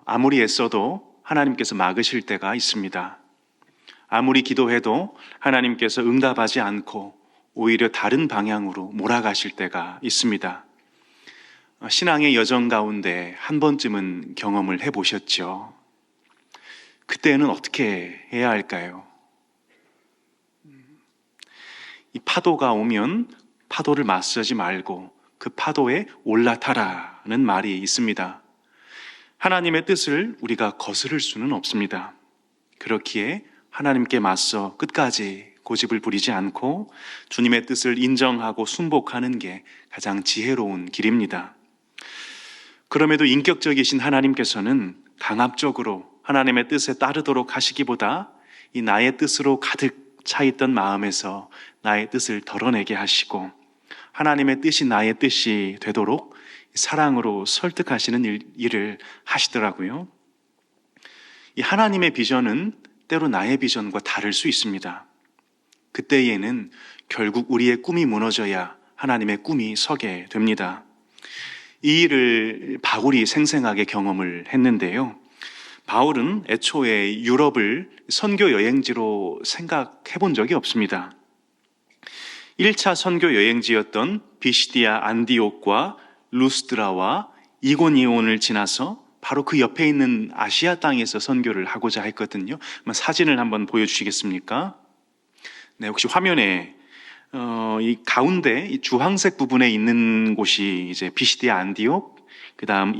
아무리 애써도 하나님께서 막으실 때가 있습니다. 아무리 기도해도 하나님께서 응답하지 않고 오히려 다른 방향으로 몰아가실 때가 있습니다. 신앙의 여정 가운데 한 번쯤은 경험을 해보셨죠? 그때는 어떻게 해야 할까요? 이 파도가 오면 파도를 맞서지 말고 그 파도에 올라타라는 말이 있습니다. 하나님의 뜻을 우리가 거스를 수는 없습니다. 그렇기에 하나님께 맞서 끝까지 고집을 부리지 않고 주님의 뜻을 인정하고 순복하는 게 가장 지혜로운 길입니다. 그럼에도 인격적이신 하나님께서는 강압적으로 하나님의 뜻에 따르도록 하시기보다 이 나의 뜻으로 가득 차 있던 마음에서 나의 뜻을 덜어내게 하시고 하나님의 뜻이 나의 뜻이 되도록 사랑으로 설득하시는 일을 하시더라고요. 이 하나님의 비전은 때로 나의 비전과 다를 수 있습니다. 그때에는 결국 우리의 꿈이 무너져야 하나님의 꿈이 서게 됩니다. 이 일을 바울이 생생하게 경험을 했는데요. 바울은 애초에 유럽을 선교 여행지로 생각해 본 적이 없습니다. 1차 선교 여행지였던 비시디아 안디옥과 루스드라와 이고니온을 지나서 바로 그 옆에 있는 아시아 땅에서 선교를 하고자 했거든요. 사진을 한번 보여주시겠습니까? 네, 혹시 화면에 이 가운데 이 주황색 부분에 있는 곳이 이제 비시디아 안디옥, 그다음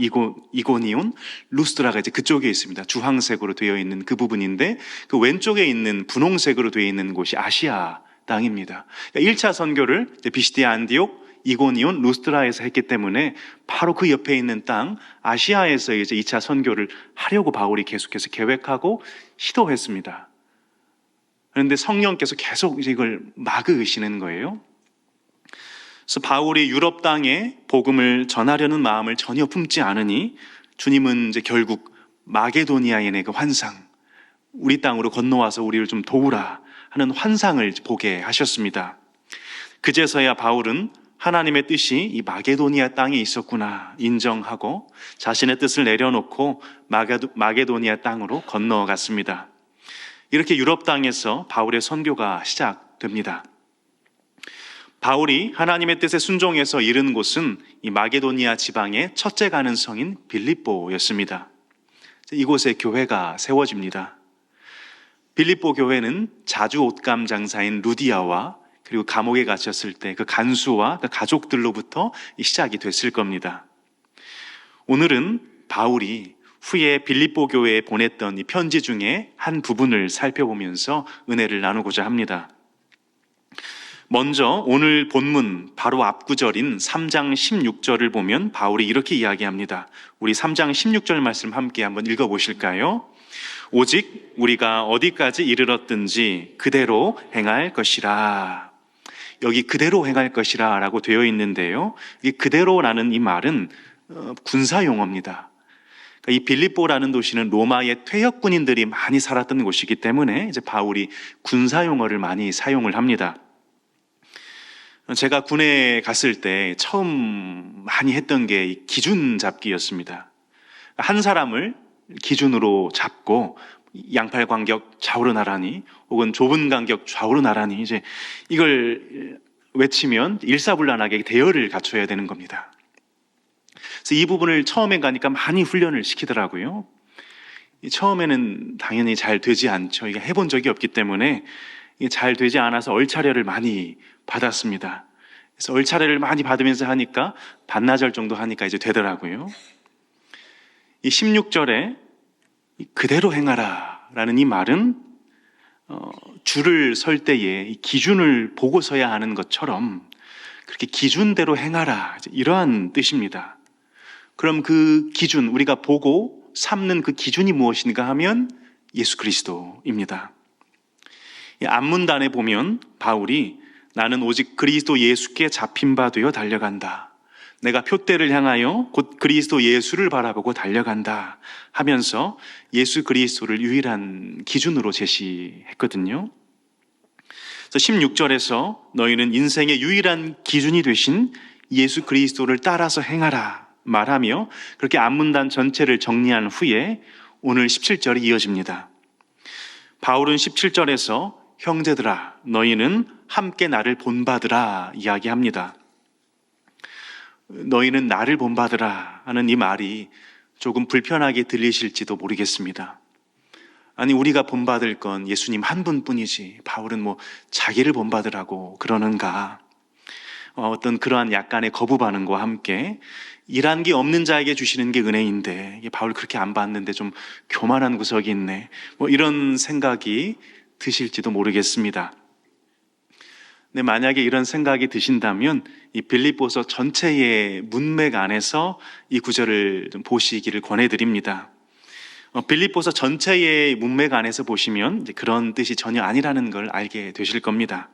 이고니온, 루스드라가 이제 그쪽에 있습니다. 주황색으로 되어 있는 그 부분인데 그 왼쪽에 있는 분홍색으로 되어 있는 곳이 아시아 땅입니다. 1차 선교를 비시디아 안디옥, 이고니온, 루스드라에서 했기 때문에 바로 그 옆에 있는 땅 아시아에서 이제 2차 선교를 하려고 바울이 계속해서 계획하고 시도했습니다. 그런데 성령께서 계속 이걸 막으시는 거예요. 그래서 바울이 유럽 땅에 복음을 전하려는 마음을 전혀 품지 않으니 주님은 이제 결국 마게도니아인의 그 환상, 우리 땅으로 건너와서 우리를 좀 도우라 하는 환상을 보게 하셨습니다. 그제서야 바울은 하나님의 뜻이 이 마게도니아 땅에 있었구나 인정하고 자신의 뜻을 내려놓고 마게도니아 땅으로 건너갔습니다. 이렇게 유럽 땅에서 바울의 선교가 시작됩니다. 바울이 하나님의 뜻에 순종해서 이른 곳은 이 마게도니아 지방의 첫째 가는 성인 빌립보였습니다. 이곳에 교회가 세워집니다. 빌립보 교회는 자주 옷감 장사인 루디아와 그리고 감옥에 갇혔을 때 그 간수와 그 가족들로부터 시작이 됐을 겁니다. 오늘은 바울이 후에 빌립보 교회에 보냈던 이 편지 중에 한 부분을 살펴보면서 은혜를 나누고자 합니다. 먼저 오늘 본문 바로 앞구절인 3장 16절을 보면 바울이 이렇게 이야기합니다. 우리 3장 16절 말씀 함께 한번 읽어보실까요? 오직 우리가 어디까지 이르렀든지 그대로 행할 것이라. 여기 그대로 행할 것이라 라고 되어 있는데요. 이 그대로라는 이 말은 군사 용어입니다. 이 빌립보라는 도시는 로마의 퇴역 군인들이 많이 살았던 곳이기 때문에 이제 바울이 군사 용어를 많이 사용을 합니다. 제가 군에 갔을 때 처음 많이 했던 게 기준 잡기였습니다. 한 사람을 기준으로 잡고 양팔 간격 좌우로 나란히 혹은 좁은 간격 좌우로 나란히 이제 이걸 외치면 일사불란하게 대열을 갖춰야 되는 겁니다. 그래서 이 부분을 처음에 가니까 많이 훈련을 시키더라고요. 처음에는 당연히 잘 되지 않죠. 이게 해본 적이 없기 때문에 이게 잘 되지 않아서 얼차려를 많이 받았습니다. 그래서 얼차려를 많이 받으면서 하니까 반나절 정도 하니까 이제 되더라고요. 이 16절에 그대로 행하라 라는 이 말은 줄을 설 때에 이 기준을 보고 서야 하는 것처럼 그렇게 기준대로 행하라 이러한 뜻입니다. 그럼 그 기준, 우리가 보고 삼는 그 기준이 무엇인가 하면 예수 그리스도입니다. 앞문단에 보면 바울이 나는 오직 그리스도 예수께 잡힌 바 되어 달려간다. 내가 표대를 향하여 곧 그리스도 예수를 바라보고 달려간다 하면서 예수 그리스도를 유일한 기준으로 제시했거든요. 그래서 16절에서 너희는 인생의 유일한 기준이 되신 예수 그리스도를 따라서 행하라 말하며 그렇게 앞문단 전체를 정리한 후에 오늘 17절이 이어집니다. 바울은 17절에서 형제들아 너희는 함께 나를 본받으라 이야기합니다. 너희는 나를 본받으라 하는 이 말이 조금 불편하게 들리실지도 모르겠습니다. 아니 우리가 본받을 건 예수님 한 분뿐이지 바울은 자기를 본받으라고 그러는가. 어떤 그러한 약간의 거부 반응과 함께 일한 게 없는 자에게 주시는 게 은혜인데 바울 그렇게 안 받는데 좀 교만한 구석이 있네. 이런 생각이 드실지도 모르겠습니다. 근데 만약에 이런 생각이 드신다면 이 빌립보서 전체의 문맥 안에서 이 구절을 좀 보시기를 권해드립니다. 빌립보서 전체의 문맥 안에서 보시면 그런 뜻이 전혀 아니라는 걸 알게 되실 겁니다.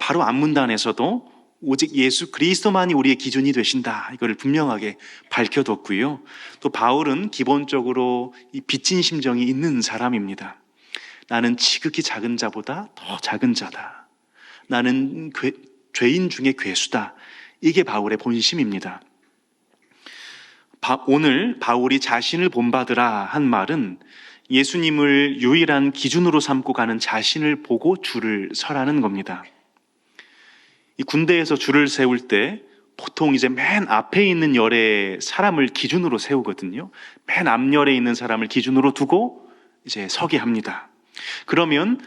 바로 앞문단에서도 오직 예수 그리스도만이 우리의 기준이 되신다 이걸 분명하게 밝혀뒀고요. 또 바울은 기본적으로 이 빚진 심정이 있는 사람입니다. 나는 지극히 작은 자보다 더 작은 자다. 나는 죄인 중에 괴수다. 이게 바울의 본심입니다. 오늘 바울이 자신을 본받으라 한 말은 예수님을 유일한 기준으로 삼고 가는 자신을 보고 줄을 서라는 겁니다. 이 군대에서 줄을 세울 때 보통 이제 맨 앞에 있는 열에 사람을 기준으로 세우거든요. 맨 앞열에 있는 사람을 기준으로 두고 이제 서게 합니다. 그러면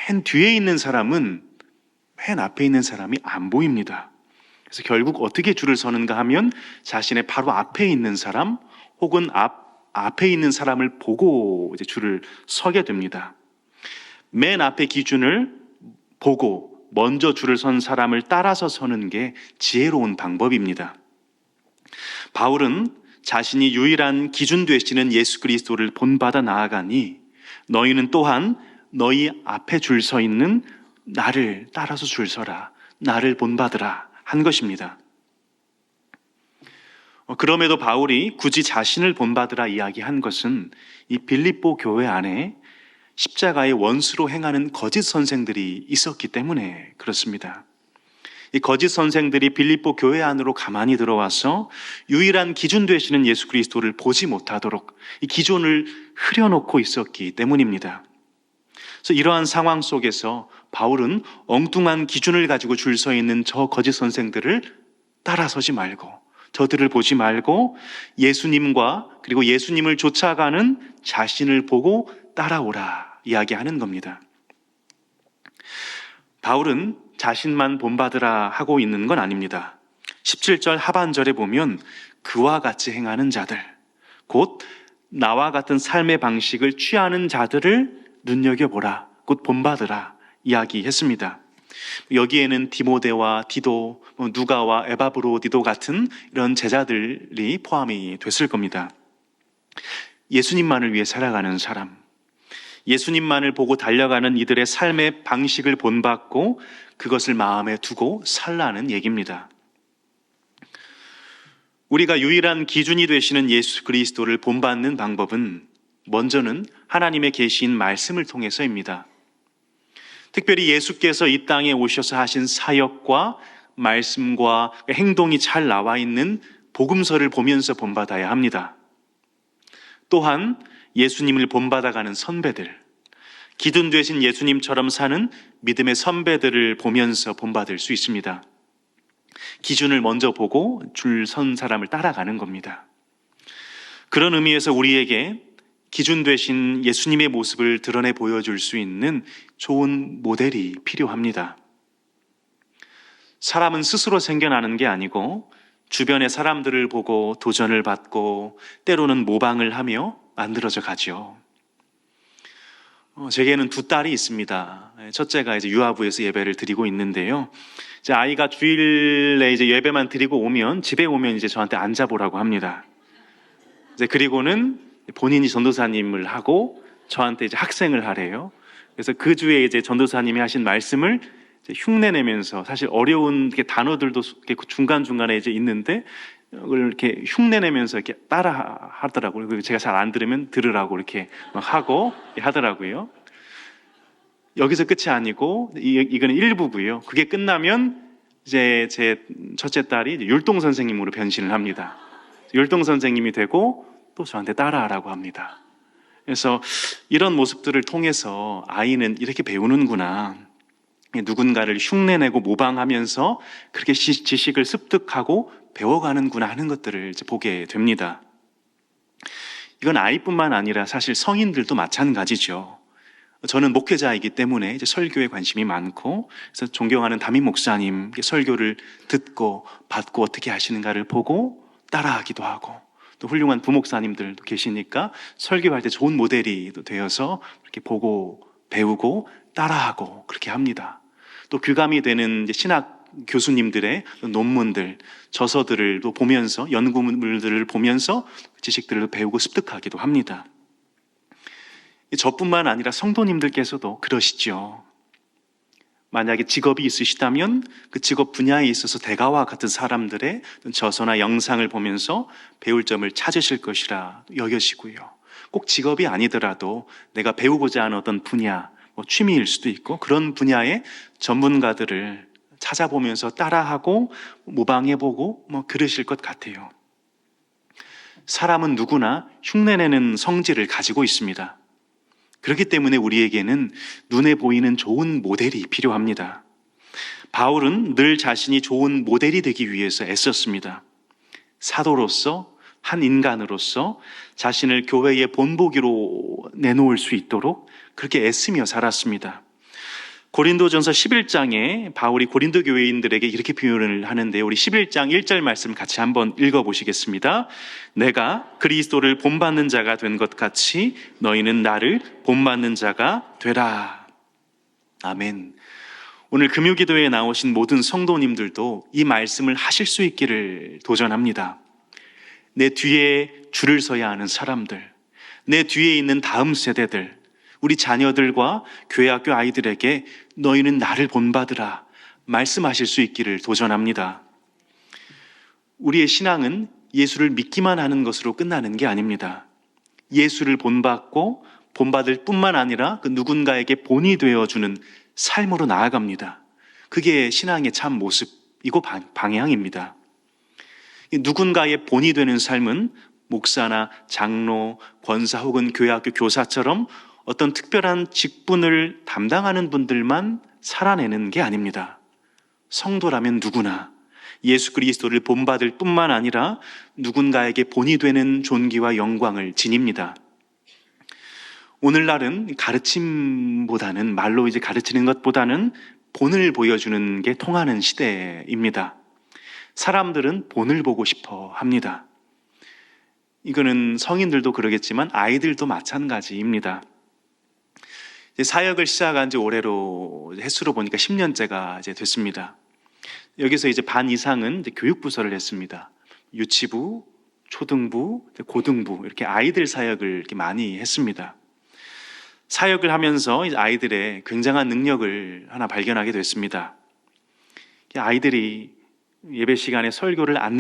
맨 뒤에 있는 사람은 맨 앞에 있는 사람이 안 보입니다. 그래서 결국 어떻게 줄을 서는가 하면 자신의 바로 앞에 있는 사람 혹은 앞에 있는 사람을 보고 이제 줄을 서게 됩니다. 맨 앞에 기준을 보고 먼저 줄을 선 사람을 따라서 서는 게 지혜로운 방법입니다. 바울은 자신이 유일한 기준 되시는 예수 그리스도를 본받아 나아가니 너희는 또한 너희 앞에 줄 서 있는 나를 따라서 줄 서라. 나를 본받으라 한 것입니다. 그럼에도 바울이 굳이 자신을 본받으라 이야기한 것은 이 빌립보 교회 안에 십자가의 원수로 행하는 거짓 선생들이 있었기 때문에 그렇습니다. 이 거짓 선생들이 빌립보 교회 안으로 가만히 들어와서 유일한 기준 되시는 예수 그리스도를 보지 못하도록 이 기존을 흐려놓고 있었기 때문입니다. 그래서 이러한 상황 속에서 바울은 엉뚱한 기준을 가지고 줄 서 있는 저 거짓 선생들을 따라서지 말고 저들을 보지 말고 예수님과 그리고 예수님을 쫓아가는 자신을 보고 따라오라 이야기하는 겁니다. 바울은 자신만 본받으라 하고 있는 건 아닙니다. 17절 하반절에 보면 그와 같이 행하는 자들, 곧 나와 같은 삶의 방식을 취하는 자들을 눈여겨보라, 곧 본받으라 이야기했습니다. 여기에는 디모데와 디도, 누가와 에바브로디도 같은 이런 제자들이 포함이 됐을 겁니다. 예수님만을 위해 살아가는 사람, 예수님만을 보고 달려가는 이들의 삶의 방식을 본받고 그것을 마음에 두고 살라는 얘기입니다. 우리가 유일한 기준이 되시는 예수 그리스도를 본받는 방법은 먼저는 하나님의 계시인 말씀을 통해서입니다. 특별히 예수께서 이 땅에 오셔서 하신 사역과 말씀과 행동이 잘 나와 있는 복음서를 보면서 본받아야 합니다. 또한 예수님을 본받아가는 선배들, 기준 되신 예수님처럼 사는 믿음의 선배들을 보면서 본받을 수 있습니다. 기준을 먼저 보고 줄 선 사람을 따라가는 겁니다. 그런 의미에서 우리에게 기준 되신 예수님의 모습을 드러내 보여줄 수 있는 좋은 모델이 필요합니다. 사람은 스스로 생겨나는 게 아니고 주변의 사람들을 보고 도전을 받고 때로는 모방을 하며 만들어져 가죠. 제게는 두 딸이 있습니다. 첫째가 이제 유아부에서 예배를 드리고 있는데요. 이제 아이가 주일에 이제 예배만 드리고 오면 집에 오면 이제 저한테 앉아보라고 합니다. 이제 그리고는 본인이 전도사님을 하고 저한테 이제 학생을 하래요. 그래서 그 주에 이제 전도사님이 하신 말씀을 이제 흉내내면서 사실 어려운 단어들도 중간중간에 이제 있는데 그걸 이렇게 흉내내면서 이렇게 따라 하더라고요. 그리고 제가 잘 안 들으면 들으라고 이렇게 막 하고 하더라고요. 여기서 끝이 아니고 이거는 일부고요. 그게 끝나면 이제 제 첫째 딸이 율동 선생님으로 변신을 합니다. 율동 선생님이 되고 또 저한테 따라하라고 합니다. 그래서 이런 모습들을 통해서 아이는 이렇게 배우는구나. 누군가를 흉내내고 모방하면서 그렇게 지식을 습득하고 배워가는구나 하는 것들을 이제 보게 됩니다. 이건 아이뿐만 아니라 사실 성인들도 마찬가지죠. 저는 목회자이기 때문에 이제 설교에 관심이 많고, 그래서 존경하는 담임 목사님 설교를 듣고 받고 어떻게 하시는가를 보고 따라하기도 하고, 또 훌륭한 부목사님들도 계시니까 설교할 때 좋은 모델이 되어서 이렇게 보고 배우고 따라하고 그렇게 합니다. 또 교감이 되는 이제 신학 교수님들의 논문들, 저서들을 또 보면서, 연구물들을 보면서 지식들을 배우고 습득하기도 합니다. 저뿐만 아니라 성도님들께서도 그러시죠. 만약에 직업이 있으시다면 그 직업 분야에 있어서 대가와 같은 사람들의 저서나 영상을 보면서 배울 점을 찾으실 것이라 여겨지고요. 꼭 직업이 아니더라도 내가 배우고자 하는 어떤 분야, 취미일 수도 있고 그런 분야의 전문가들을 찾아보면서 따라하고 모방해보고 그러실 것 같아요. 사람은 누구나 흉내내는 성질을 가지고 있습니다. 그렇기 때문에 우리에게는 눈에 보이는 좋은 모델이 필요합니다. 바울은 늘 자신이 좋은 모델이 되기 위해서 애썼습니다. 사도로서, 한 인간으로서 자신을 교회의 본보기로 내놓을 수 있도록 그렇게 애쓰며 살았습니다. 고린도전서 11장에 바울이 고린도 교회인들에게 이렇게 표현을 하는데, 우리 11장 1절 말씀 같이 한번 읽어보시겠습니다. 내가 그리스도를 본받는 자가 된 것 같이 너희는 나를 본받는 자가 되라. 아멘. 오늘 금요기도에 나오신 모든 성도님들도 이 말씀을 하실 수 있기를 도전합니다. 내 뒤에 줄을 서야 하는 사람들, 내 뒤에 있는 다음 세대들, 우리 자녀들과 교회 학교 아이들에게 너희는 나를 본받으라 말씀하실 수 있기를 도전합니다. 우리의 신앙은 예수를 믿기만 하는 것으로 끝나는 게 아닙니다. 예수를 본받고 본받을 뿐만 아니라 그 누군가에게 본이 되어주는 삶으로 나아갑니다. 그게 신앙의 참 모습이고 방향입니다. 누군가의 본이 되는 삶은 목사나 장로, 권사 혹은 교회 학교 교사처럼 어떤 특별한 직분을 담당하는 분들만 살아내는 게 아닙니다. 성도라면 누구나 예수 그리스도를 본받을 뿐만 아니라 누군가에게 본이 되는 존귀와 영광을 지닙니다. 오늘날은 가르침보다는, 말로 이제 가르치는 것보다는 본을 보여주는 게 통하는 시대입니다. 사람들은 본을 보고 싶어 합니다. 이거는 성인들도 그러겠지만 아이들도 마찬가지입니다. 사역을 시작한 지 올해로 횟수로 보니까 10년째가 이제 됐습니다. 여기서 이제 반 이상은 이제 교육부서를 했습니다. 유치부, 초등부, 고등부 이렇게 아이들 사역을 이렇게 많이 했습니다. 사역을 하면서 이제 아이들의 굉장한 능력을 하나 발견하게 됐습니다. 아이들이 예배 시간에 설교를 안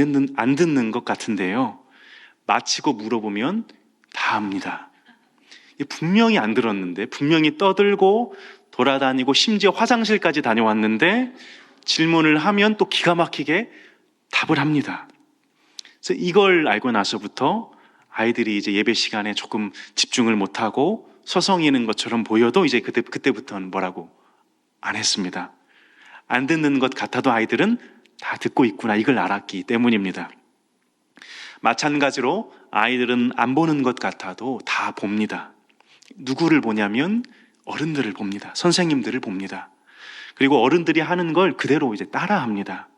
듣는 것 같은데요. 마치고 물어보면 다 합니다. 분명히 안 들었는데, 분명히 떠들고 돌아다니고 심지어 화장실까지 다녀왔는데 질문을 하면 또 기가 막히게 답을 합니다. 그래서 이걸 알고 나서부터 아이들이 이제 예배 시간에 조금 집중을 못하고 서성이는 것처럼 보여도 이제 그때부터는 뭐라고 안 했습니다. 안 듣는 것 같아도 아이들은 다 듣고 있구나, 이걸 알았기 때문입니다. 마찬가지로 아이들은 안 보는 것 같아도 다 봅니다. 누구를 보냐면 어른들을 봅니다. 선생님들을 봅니다. 그리고 어른들이 하는 걸 그대로 이제 따라합니다.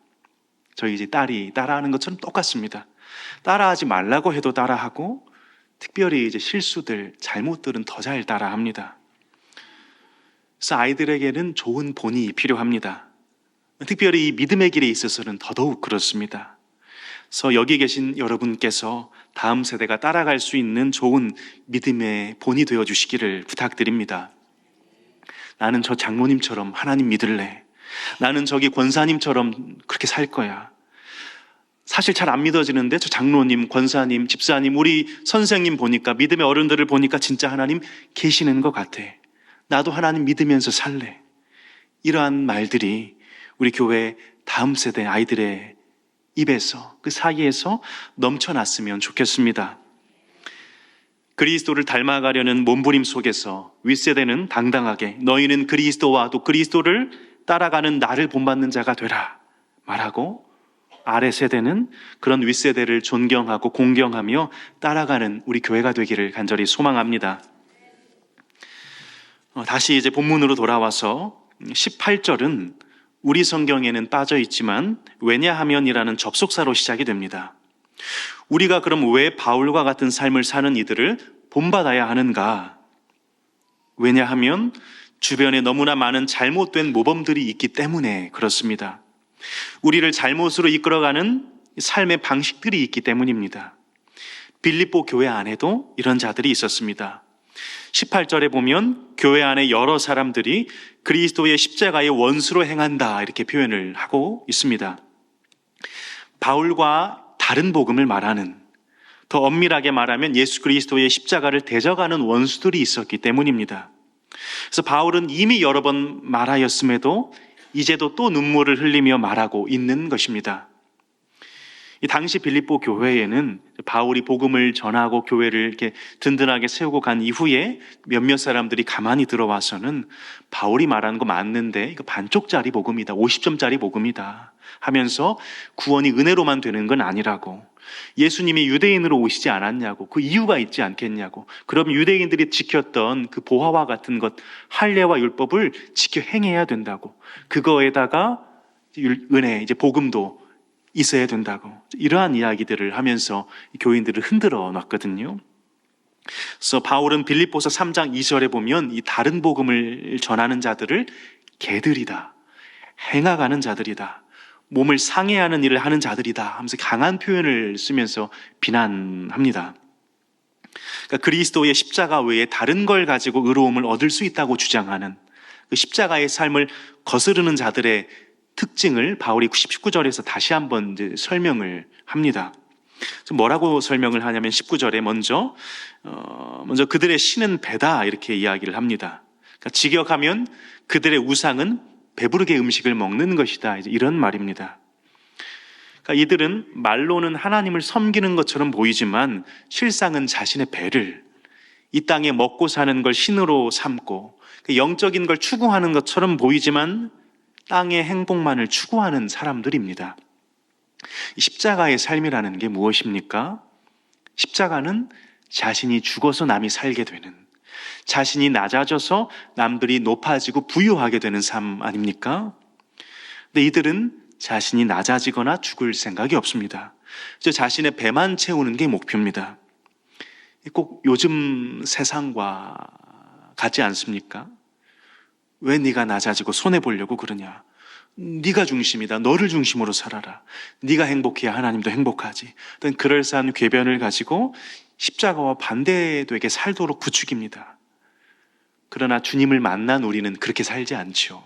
저희 이제 딸이 따라하는 것처럼 똑같습니다. 따라하지 말라고 해도 따라하고, 특별히 이제 실수들, 잘못들은 더 잘 따라합니다. 그래서 아이들에게는 좋은 본이 필요합니다. 특별히 이 믿음의 길에 있어서는 더더욱 그렇습니다. 그래서 여기 계신 여러분께서 다음 세대가 따라갈 수 있는 좋은 믿음의 본이 되어 주시기를 부탁드립니다. 나는 저 장로님처럼 하나님 믿을래. 나는 저기 권사님처럼 그렇게 살 거야. 사실 잘 안 믿어지는데 저 장로님, 권사님, 집사님, 우리 선생님 보니까, 믿음의 어른들을 보니까 진짜 하나님 계시는 것 같아. 나도 하나님 믿으면서 살래. 이러한 말들이 우리 교회 다음 세대 아이들의 입에서, 그 사이에서 넘쳐났으면 좋겠습니다. 그리스도를 닮아가려는 몸부림 속에서 윗세대는 당당하게 너희는 그리스도와 또 그리스도를 따라가는 나를 본받는 자가 되라 말하고, 아래 세대는 그런 윗세대를 존경하고 공경하며 따라가는 우리 교회가 되기를 간절히 소망합니다. 다시 이제 본문으로 돌아와서 18절은 우리 성경에는 빠져 있지만 왜냐하면이라는 접속사로 시작이 됩니다. 우리가 그럼 왜 바울과 같은 삶을 사는 이들을 본받아야 하는가? 왜냐하면 주변에 너무나 많은 잘못된 모범들이 있기 때문에 그렇습니다. 우리를 잘못으로 이끌어가는 삶의 방식들이 있기 때문입니다. 빌립보 교회 안에도 이런 자들이 있었습니다. 18절에 보면 교회 안에 여러 사람들이 그리스도의 십자가의 원수로 행한다 이렇게 표현을 하고 있습니다. 바울과 다른 복음을 말하는, 더 엄밀하게 말하면 예수 그리스도의 십자가를 대적하는 원수들이 있었기 때문입니다. 그래서 바울은 이미 여러 번 말하였음에도 이제도 또 눈물을 흘리며 말하고 있는 것입니다. 이 당시 빌립보 교회에는 바울이 복음을 전하고 교회를 이렇게 든든하게 세우고 간 이후에 몇몇 사람들이 가만히 들어와서는 바울이 말하는 거 맞는데 이거 반쪽짜리 복음이다, 50점짜리 복음이다 하면서 구원이 은혜로만 되는 건 아니라고, 예수님이 유대인으로 오시지 않았냐고, 그 이유가 있지 않겠냐고, 그럼 유대인들이 지켰던 그 보화와 같은 것, 할례와 율법을 지켜 행해야 된다고, 그거에다가 은혜, 이제 복음도 있어야 된다고, 이러한 이야기들을 하면서 교인들을 흔들어 놨거든요. 그래서 바울은 빌립보서 3장 2절에 보면 이 다른 복음을 전하는 자들을 개들이다, 행하가는 자들이다, 몸을 상해하는 일을 하는 자들이다 하면서 강한 표현을 쓰면서 비난합니다. 그러니까 그리스도의 십자가 외에 다른 걸 가지고 의로움을 얻을 수 있다고 주장하는 그 십자가의 삶을 거스르는 자들의 특징을 바울이 19절에서 다시 한번 이제 설명을 합니다. 뭐라고 설명을 하냐면 19절에 먼저 그들의 신은 배다 이렇게 이야기를 합니다. 그러니까 직역하면 그들의 우상은 배부르게 음식을 먹는 것이다, 이런 말입니다. 그러니까 이들은 말로는 하나님을 섬기는 것처럼 보이지만 실상은 자신의 배를, 이 땅에 먹고 사는 걸 신으로 삼고 영적인 걸 추구하는 것처럼 보이지만 땅의 행복만을 추구하는 사람들입니다. 이 십자가의 삶이라는 게 무엇입니까? 십자가는 자신이 죽어서 남이 살게 되는, 자신이 낮아져서 남들이 높아지고 부유하게 되는 삶 아닙니까? 근데 이들은 자신이 낮아지거나 죽을 생각이 없습니다. 자신의 배만 채우는 게 목표입니다. 꼭 요즘 세상과 같지 않습니까? 왜 네가 낮아지고 손해보려고 그러냐? 네가 중심이다. 너를 중심으로 살아라. 네가 행복해야 하나님도 행복하지. 어떤 그럴싸한 궤변을 가지고 십자가와 반대되게 살도록 부추깁니다. 그러나 주님을 만난 우리는 그렇게 살지 않죠.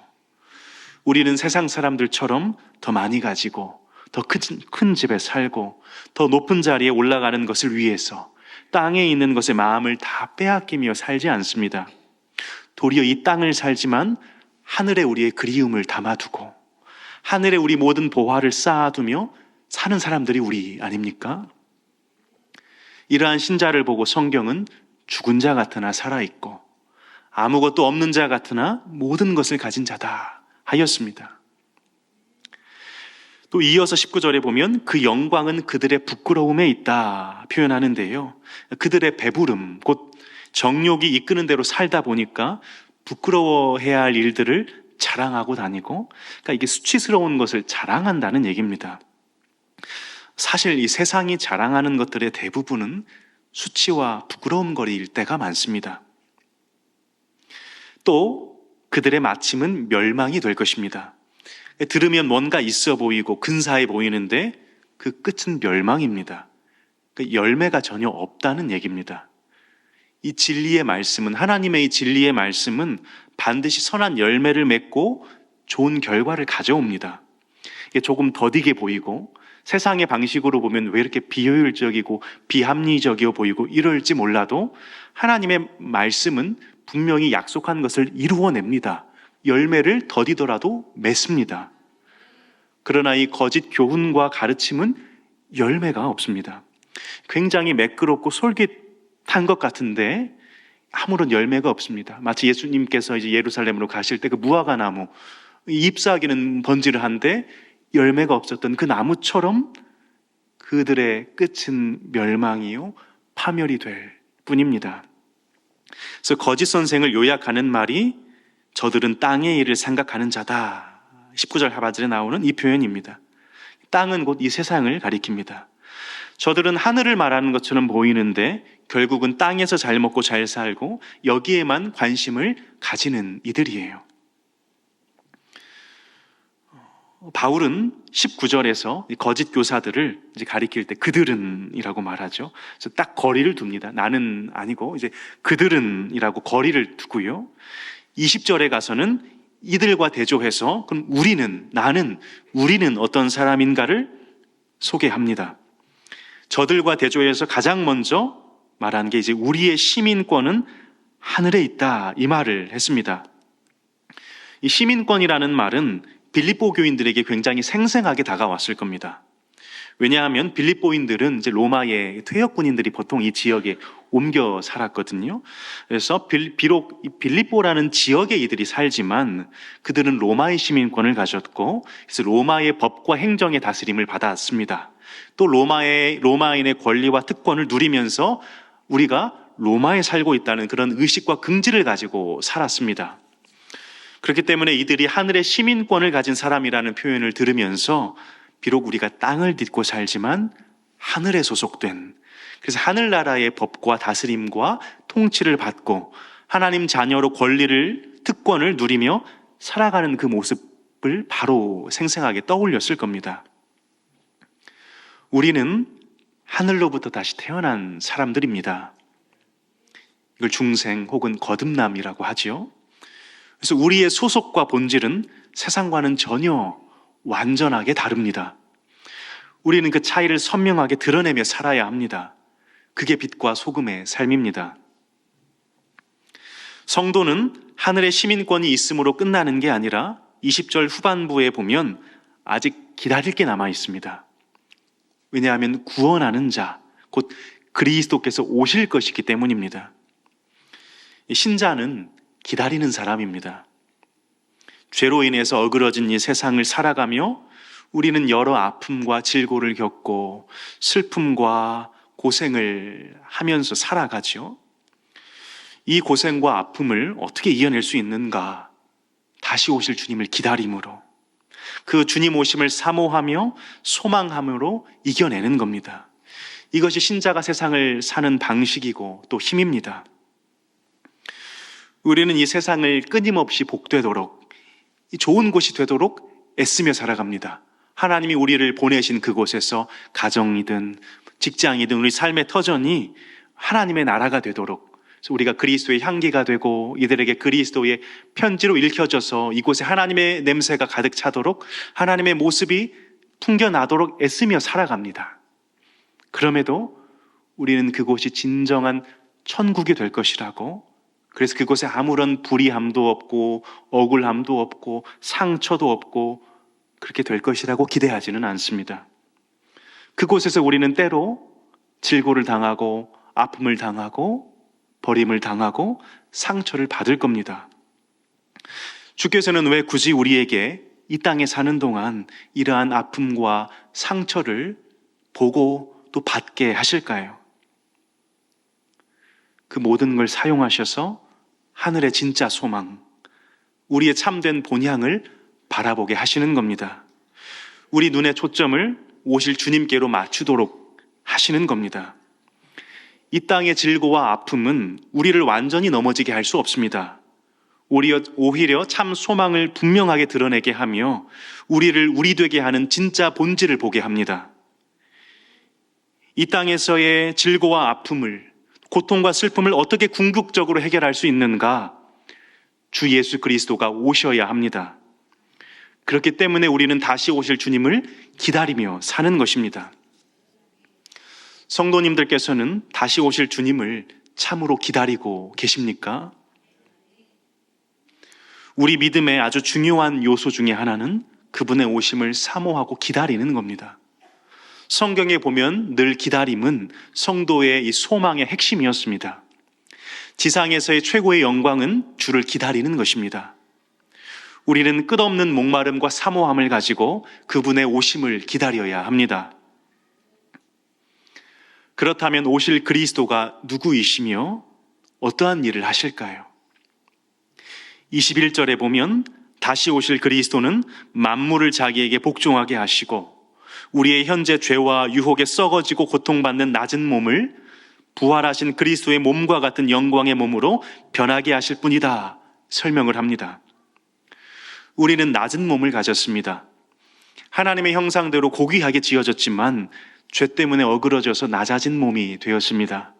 우리는 세상 사람들처럼 더 많이 가지고 더 큰 집에 살고 더 높은 자리에 올라가는 것을 위해서 땅에 있는 것에 마음을 다 빼앗기며 살지 않습니다. 도리어 이 땅을 살지만 하늘에 우리의 그리움을 담아두고 하늘에 우리 모든 보화를 쌓아두며 사는 사람들이 우리 아닙니까? 이러한 신자를 보고 성경은 죽은 자 같으나 살아있고 아무것도 없는 자 같으나 모든 것을 가진 자다 하였습니다. 또 이어서 19절에 보면 그 영광은 그들의 부끄러움에 있다 표현하는데요. 그들의 배부름, 곧 정욕이 이끄는 대로 살다 보니까 부끄러워해야 할 일들을 자랑하고 다니고, 그러니까 이게 수치스러운 것을 자랑한다는 얘기입니다. 사실 이 세상이 자랑하는 것들의 대부분은 수치와 부끄러움거리일 때가 많습니다. 또 그들의 마침은 멸망이 될 것입니다. 들으면 뭔가 있어 보이고 근사해 보이는데 그 끝은 멸망입니다. 열매가 전혀 없다는 얘기입니다. 이 진리의 말씀은, 하나님의 이 진리의 말씀은 반드시 선한 열매를 맺고 좋은 결과를 가져옵니다. 이게 조금 더디게 보이고 세상의 방식으로 보면 왜 이렇게 비효율적이고 비합리적이어 보이고 이럴지 몰라도 하나님의 말씀은 분명히 약속한 것을 이루어냅니다. 열매를 더디더라도 맺습니다. 그러나 이 거짓 교훈과 가르침은 열매가 없습니다. 굉장히 매끄럽고 솔깃한 것 같은데 아무런 열매가 없습니다. 마치 예수님께서 이제 예루살렘으로 가실 때 그 무화과 나무, 잎사귀는 번지를 한데 열매가 없었던 그 나무처럼 그들의 끝은 멸망이요 파멸이 될 뿐입니다. 그래서 거짓 선생을 요약하는 말이 저들은 땅의 일을 생각하는 자다. 19절 하반절에 나오는 이 표현입니다. 땅은 곧 이 세상을 가리킵니다. 저들은 하늘을 말하는 것처럼 보이는데 결국은 땅에서 잘 먹고 잘 살고 여기에만 관심을 가지는 이들이에요. 바울은 19절에서 거짓 교사들을 이제 가리킬 때 그들은이라고 말하죠. 그래서 딱 거리를 둡니다. 나는 아니고 이제 그들은이라고 거리를 두고요. 20절에 가서는 이들과 대조해서 그럼 우리는 어떤 사람인가를 소개합니다. 저들과 대조해서 가장 먼저 말한 게 이제 우리의 시민권은 하늘에 있다 이 말을 했습니다. 이 시민권이라는 말은 빌립보 교인들에게 굉장히 생생하게 다가왔을 겁니다. 왜냐하면 빌립보인들은 이제 로마의 퇴역군인들이 보통 이 지역에 옮겨 살았거든요. 그래서 비록 빌립보라는 지역에 이들이 살지만 그들은 로마의 시민권을 가졌고 그래서 로마의 법과 행정의 다스림을 받았습니다. 또 로마인의 권리와 특권을 누리면서 우리가 로마에 살고 있다는 그런 의식과 긍지를 가지고 살았습니다. 그렇기 때문에 이들이 하늘의 시민권을 가진 사람이라는 표현을 들으면서 비록 우리가 땅을 딛고 살지만 하늘에 소속된, 그래서 하늘나라의 법과 다스림과 통치를 받고 하나님 자녀로 특권을 누리며 살아가는 그 모습을 바로 생생하게 떠올렸을 겁니다. 우리는 하늘로부터 다시 태어난 사람들입니다. 이걸 중생 혹은 거듭남이라고 하지요. 그래서 우리의 소속과 본질은 세상과는 전혀 완전하게 다릅니다. 우리는 그 차이를 선명하게 드러내며 살아야 합니다. 그게 빛과 소금의 삶입니다. 성도는 하늘의 시민권이 있음으로 끝나는 게 아니라 20절 후반부에 보면 아직 기다릴 게 남아 있습니다. 왜냐하면 구원하는 자, 곧 그리스도께서 오실 것이기 때문입니다. 신자는 기다리는 사람입니다. 죄로 인해서 어그러진 이 세상을 살아가며 우리는 여러 아픔과 질고를 겪고 슬픔과 고생을 하면서 살아가죠. 이 고생과 아픔을 어떻게 이겨낼 수 있는가? 다시 오실 주님을 기다림으로, 그 주님 오심을 사모하며 소망함으로 이겨내는 겁니다. 이것이 신자가 세상을 사는 방식이고 또 힘입니다. 우리는 이 세상을 끊임없이 복되도록, 좋은 곳이 되도록 애쓰며 살아갑니다. 하나님이 우리를 보내신 그곳에서 가정이든 직장이든 우리 삶의 터전이 하나님의 나라가 되도록, 그래서 우리가 그리스도의 향기가 되고 이들에게 그리스도의 편지로 읽혀져서 이곳에 하나님의 냄새가 가득 차도록 하나님의 모습이 풍겨나도록 애쓰며 살아갑니다. 그럼에도 우리는 그곳이 진정한 천국이 될 것이라고, 그래서 그곳에 아무런 불의함도 없고 억울함도 없고 상처도 없고 그렇게 될 것이라고 기대하지는 않습니다. 그곳에서 우리는 때로 질고를 당하고 아픔을 당하고 버림을 당하고 상처를 받을 겁니다. 주께서는 왜 굳이 우리에게 이 땅에 사는 동안 이러한 아픔과 상처를 보고 또 받게 하실까요? 그 모든 걸 사용하셔서 하늘의 진짜 소망, 우리의 참된 본향을 바라보게 하시는 겁니다. 우리 눈의 초점을 오실 주님께로 맞추도록 하시는 겁니다. 이 땅의 질고와 아픔은 우리를 완전히 넘어지게 할 수 없습니다. 오히려 참 소망을 분명하게 드러내게 하며 우리를 우리 되게 하는 진짜 본질을 보게 합니다. 이 땅에서의 질고와 아픔을, 고통과 슬픔을 어떻게 궁극적으로 해결할 수 있는가? 주 예수 그리스도가 오셔야 합니다. 그렇기 때문에 우리는 다시 오실 주님을 기다리며 사는 것입니다. 성도님들께서는 다시 오실 주님을 참으로 기다리고 계십니까? 우리 믿음의 아주 중요한 요소 중에 하나는 그분의 오심을 사모하고 기다리는 겁니다. 성경에 보면 늘 기다림은 성도의 이 소망의 핵심이었습니다. 지상에서의 최고의 영광은 주를 기다리는 것입니다. 우리는 끝없는 목마름과 사모함을 가지고 그분의 오심을 기다려야 합니다. 그렇다면 오실 그리스도가 누구이시며 어떠한 일을 하실까요? 21절에 보면 다시 오실 그리스도는 만물을 자기에게 복종하게 하시고 우리의 현재 죄와 유혹에 썩어지고 고통받는 낮은 몸을 부활하신 그리스도의 몸과 같은 영광의 몸으로 변하게 하실 뿐이다 설명을 합니다. 우리는 낮은 몸을 가졌습니다. 하나님의 형상대로 고귀하게 지어졌지만 죄 때문에 어그러져서 낮아진 몸이 되었습니다.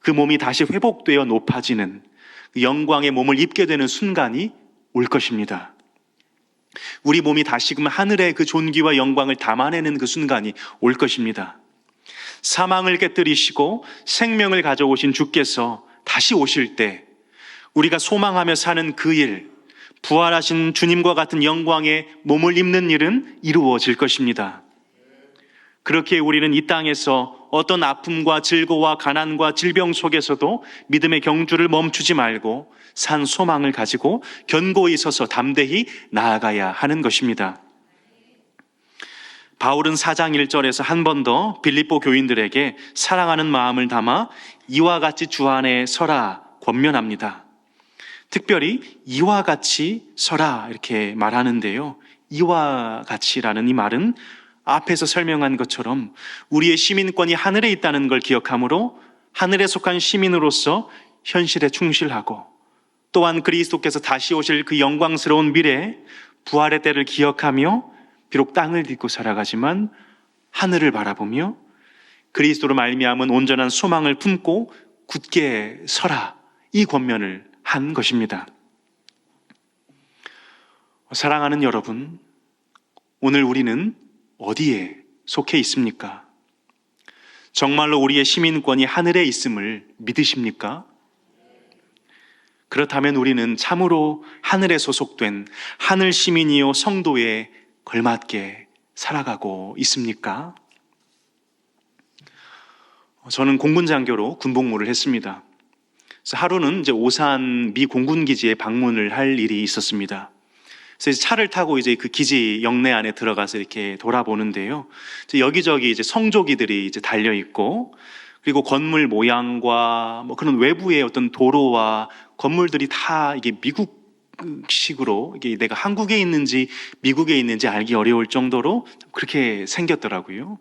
그 몸이 다시 회복되어 높아지는 영광의 몸을 입게 되는 순간이 올 것입니다. 우리 몸이 다시금 하늘의 그 존귀와 영광을 담아내는 그 순간이 올 것입니다. 사망을 깨뜨리시고 생명을 가져오신 주께서 다시 오실 때 우리가 소망하며 사는 그 일, 부활하신 주님과 같은 영광의 몸을 입는 일은 이루어질 것입니다. 그렇게 우리는 이 땅에서 어떤 아픔과 질고와 가난과 질병 속에서도 믿음의 경주를 멈추지 말고 산 소망을 가지고 견고히 서서 담대히 나아가야 하는 것입니다. 바울은 4장 1절에서 한 번 더 빌립보 교인들에게 사랑하는 마음을 담아 이와 같이 주 안에 서라 권면합니다. 특별히 이와 같이 서라 이렇게 말하는데요. 이와 같이라는 이 말은 앞에서 설명한 것처럼 우리의 시민권이 하늘에 있다는 걸 기억하므로 하늘에 속한 시민으로서 현실에 충실하고 또한 그리스도께서 다시 오실 그 영광스러운 미래 부활의 때를 기억하며 비록 땅을 딛고 살아가지만 하늘을 바라보며 그리스도로 말미암은 온전한 소망을 품고 굳게 서라 이 권면을 한 것입니다. 사랑하는 여러분, 오늘 우리는 어디에 속해 있습니까? 정말로 우리의 시민권이 하늘에 있음을 믿으십니까? 그렇다면 우리는 참으로 하늘에 소속된 하늘 시민이요 성도에 걸맞게 살아가고 있습니까? 저는 공군장교로 군복무를 했습니다. 그래서 하루는 이제 오산 미 공군기지에 방문을 할 일이 있었습니다. 그래서 차를 타고 이제 그 기지 영내 안에 들어가서 이렇게 돌아보는데요. 여기저기 이제 성조기들이 이제 달려 있고, 그리고 건물 모양과 뭐 그런 외부의 어떤 도로와 건물들이 다 이게 미국식으로 이게 내가 한국에 있는지 미국에 있는지 알기 어려울 정도로 그렇게 생겼더라고요.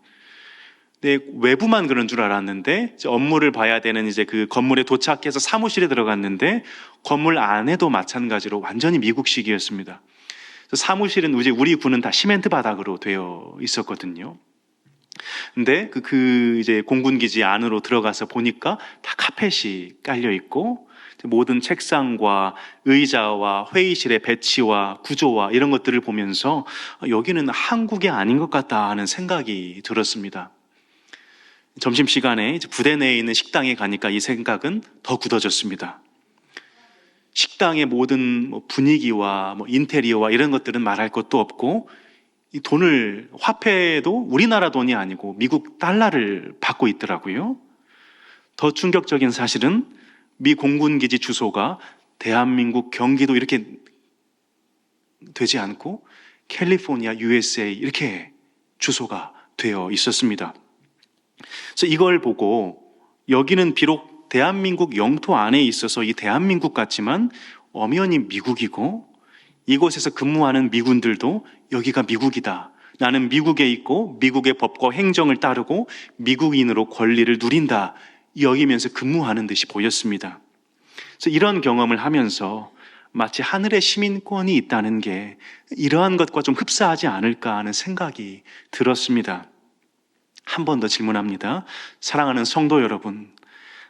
근데 외부만 그런 줄 알았는데 업무를 봐야 되는 이제 그 건물에 도착해서 사무실에 들어갔는데 건물 안에도 마찬가지로 완전히 미국식이었습니다. 사무실은 이제 우리 군은 다 시멘트 바닥으로 되어 있었거든요. 근데 이제 공군기지 안으로 들어가서 보니까 다 카펫이 깔려 있고 모든 책상과 의자와 회의실의 배치와 구조와 이런 것들을 보면서 여기는 한국이 아닌 것 같다 하는 생각이 들었습니다. 점심시간에 부대 내에 있는 식당에 가니까 이 생각은 더 굳어졌습니다. 식당의 모든 분위기와 인테리어와 이런 것들은 말할 것도 없고 이 돈을 화폐도 우리나라 돈이 아니고 미국 달러를 받고 있더라고요. 더 충격적인 사실은 미 공군기지 주소가 대한민국 경기도 이렇게 되지 않고 캘리포니아 USA 이렇게 주소가 되어 있었습니다. 그래서 이걸 보고 여기는 비록 대한민국 영토 안에 있어서 이 대한민국 같지만 엄연히 미국이고 이곳에서 근무하는 미군들도 여기가 미국이다. 나는 미국에 있고 미국의 법과 행정을 따르고 미국인으로 권리를 누린다. 여기면서 근무하는 듯이 보였습니다. 그래서 이런 경험을 하면서 마치 하늘의 시민권이 있다는 게 이러한 것과 좀 흡사하지 않을까 하는 생각이 들었습니다. 한 번 더 질문합니다. 사랑하는 성도 여러분,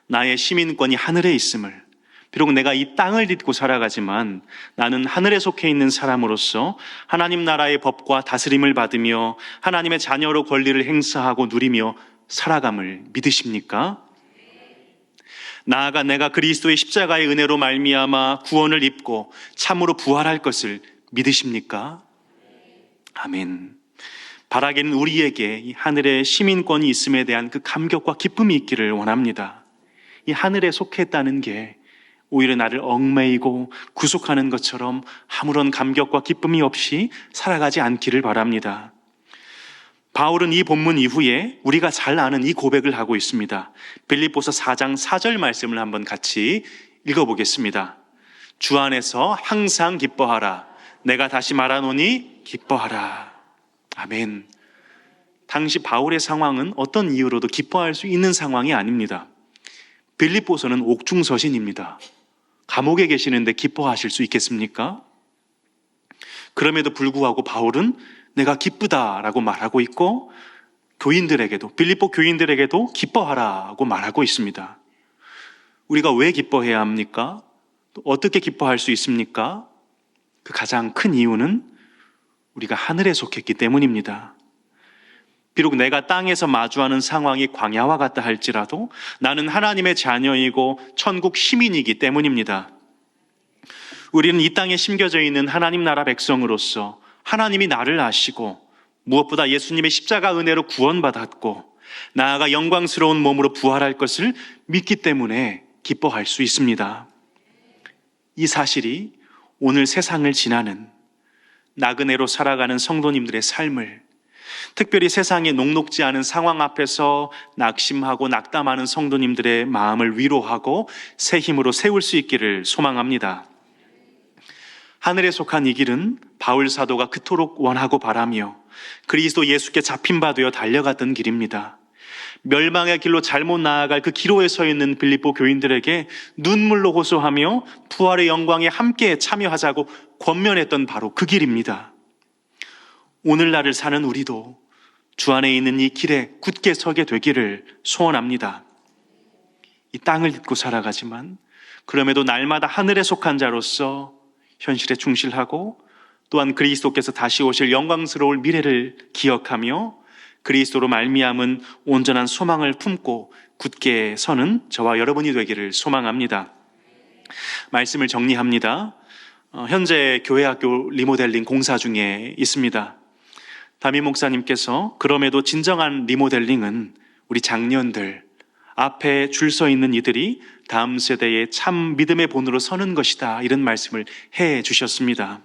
나의 시민권이 하늘에 있음을, 비록 내가 이 땅을 딛고 살아가지만 나는 하늘에 속해 있는 사람으로서 하나님 나라의 법과 다스림을 받으며 하나님의 자녀로 권리를 행사하고 누리며 살아감을 믿으십니까? 나아가 내가 그리스도의 십자가의 은혜로 말미암아 구원을 입고 참으로 부활할 것을 믿으십니까? 아멘. 바라기는 우리에게 이 하늘의 시민권이 있음에 대한 그 감격과 기쁨이 있기를 원합니다. 이 하늘에 속했다는 게 오히려 나를 얽매이고 구속하는 것처럼 아무런 감격과 기쁨이 없이 살아가지 않기를 바랍니다. 바울은 이 본문 이후에 우리가 잘 아는 이 고백을 하고 있습니다. 빌립보서 4장 4절 말씀을 한번 같이 읽어보겠습니다. 주 안에서 항상 기뻐하라. 내가 다시 말하노니 기뻐하라. 아멘. 당시 바울의 상황은 어떤 이유로도 기뻐할 수 있는 상황이 아닙니다. 빌립보서는 옥중서신입니다. 감옥에 계시는데 기뻐하실 수 있겠습니까? 그럼에도 불구하고 바울은 내가 기쁘다라고 말하고 있고 교인들에게도, 빌립보 교인들에게도 기뻐하라고 말하고 있습니다. 우리가 왜 기뻐해야 합니까? 또 어떻게 기뻐할 수 있습니까? 그 가장 큰 이유는 우리가 하늘에 속했기 때문입니다. 비록 내가 땅에서 마주하는 상황이 광야와 같다 할지라도 나는 하나님의 자녀이고 천국 시민이기 때문입니다. 우리는 이 땅에 심겨져 있는 하나님 나라 백성으로서 하나님이 나를 아시고 무엇보다 예수님의 십자가 은혜로 구원받았고 나아가 영광스러운 몸으로 부활할 것을 믿기 때문에 기뻐할 수 있습니다. 이 사실이 오늘 세상을 지나는 나그네로 살아가는 성도님들의 삶을, 특별히 세상에 녹록지 않은 상황 앞에서 낙심하고 낙담하는 성도님들의 마음을 위로하고 새 힘으로 세울 수 있기를 소망합니다. 하늘에 속한 이 길은 바울 사도가 그토록 원하고 바라며 그리스도 예수께 잡힌 바 되어 달려갔던 길입니다. 멸망의 길로 잘못 나아갈 그 기로에 서 있는 빌립보 교인들에게 눈물로 호소하며 부활의 영광에 함께 참여하자고 권면했던 바로 그 길입니다. 오늘날을 사는 우리도 주 안에 있는 이 길에 굳게 서게 되기를 소원합니다. 이 땅을 딛고 살아가지만 그럼에도 날마다 하늘에 속한 자로서 현실에 충실하고 또한 그리스도께서 다시 오실 영광스러울 미래를 기억하며 그리스도로 말미암은 온전한 소망을 품고 굳게 서는 저와 여러분이 되기를 소망합니다. 말씀을 정리합니다. 현재 교회학교 리모델링 공사 중에 있습니다. 담임 목사님께서 그럼에도 진정한 리모델링은 우리 장년들, 앞에 줄 서 있는 이들이 다음 세대의 참 믿음의 본으로 서는 것이다, 이런 말씀을 해 주셨습니다.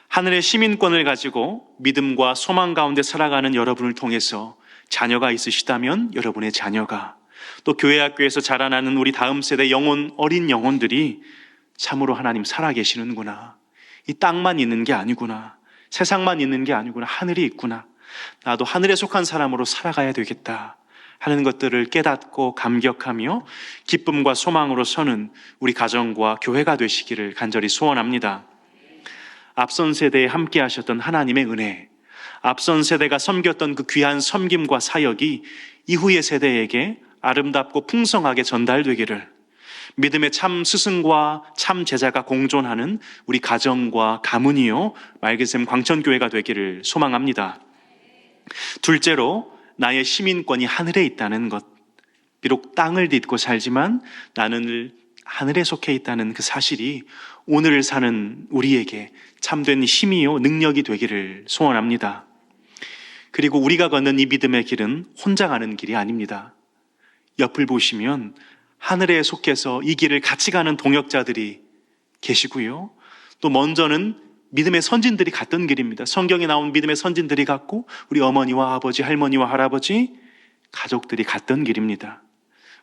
하늘의 시민권을 가지고 믿음과 소망 가운데 살아가는 여러분을 통해서 자녀가 있으시다면 여러분의 자녀가, 또 교회학교에서 자라나는 우리 다음 세대 어린 영혼들이 참으로 하나님 살아계시는구나, 이 땅만 있는 게 아니구나, 세상만 있는 게 아니구나, 하늘이 있구나, 나도 하늘에 속한 사람으로 살아가야 되겠다 하는 것들을 깨닫고 감격하며 기쁨과 소망으로 서는 우리 가정과 교회가 되시기를 간절히 소원합니다. 앞선 세대에 함께 하셨던 하나님의 은혜, 앞선 세대가 섬겼던 그 귀한 섬김과 사역이 이후의 세대에게 아름답고 풍성하게 전달되기를, 믿음의 참 스승과 참 제자가 공존하는 우리 가정과 가문이요 말그샘 광천교회가 되기를 소망합니다. 둘째로, 나의 시민권이 하늘에 있다는 것, 비록 땅을 딛고 살지만 나는 하늘에 속해 있다는 그 사실이 오늘을 사는 우리에게 참된 힘이요 능력이 되기를 소원합니다. 그리고 우리가 걷는 이 믿음의 길은 혼자 가는 길이 아닙니다. 옆을 보시면 하늘에 속해서 이 길을 같이 가는 동역자들이 계시고요, 또 먼저는 믿음의 선진들이 갔던 길입니다. 성경에 나온 믿음의 선진들이 갔고 우리 어머니와 아버지, 할머니와 할아버지, 가족들이 갔던 길입니다.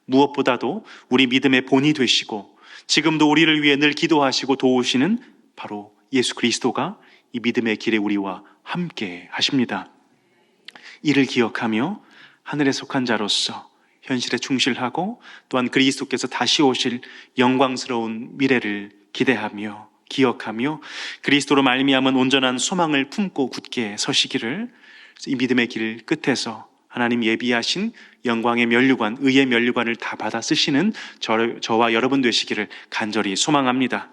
무엇보다도 우리 믿음의 본이 되시고 지금도 우리를 위해 늘 기도하시고 도우시는 바로 예수 그리스도가 이 믿음의 길에 우리와 함께 하십니다. 이를 기억하며 하늘에 속한 자로서 현실에 충실하고 또한 그리스도께서 다시 오실 영광스러운 미래를 기대하며 기억하며 그리스도로 말미암은 온전한 소망을 품고 굳게 서시기를, 이 믿음의 길 끝에서 하나님 예비하신 영광의 면류관, 의의 면류관을 다 받아 쓰시는 저와 여러분 되시기를 간절히 소망합니다.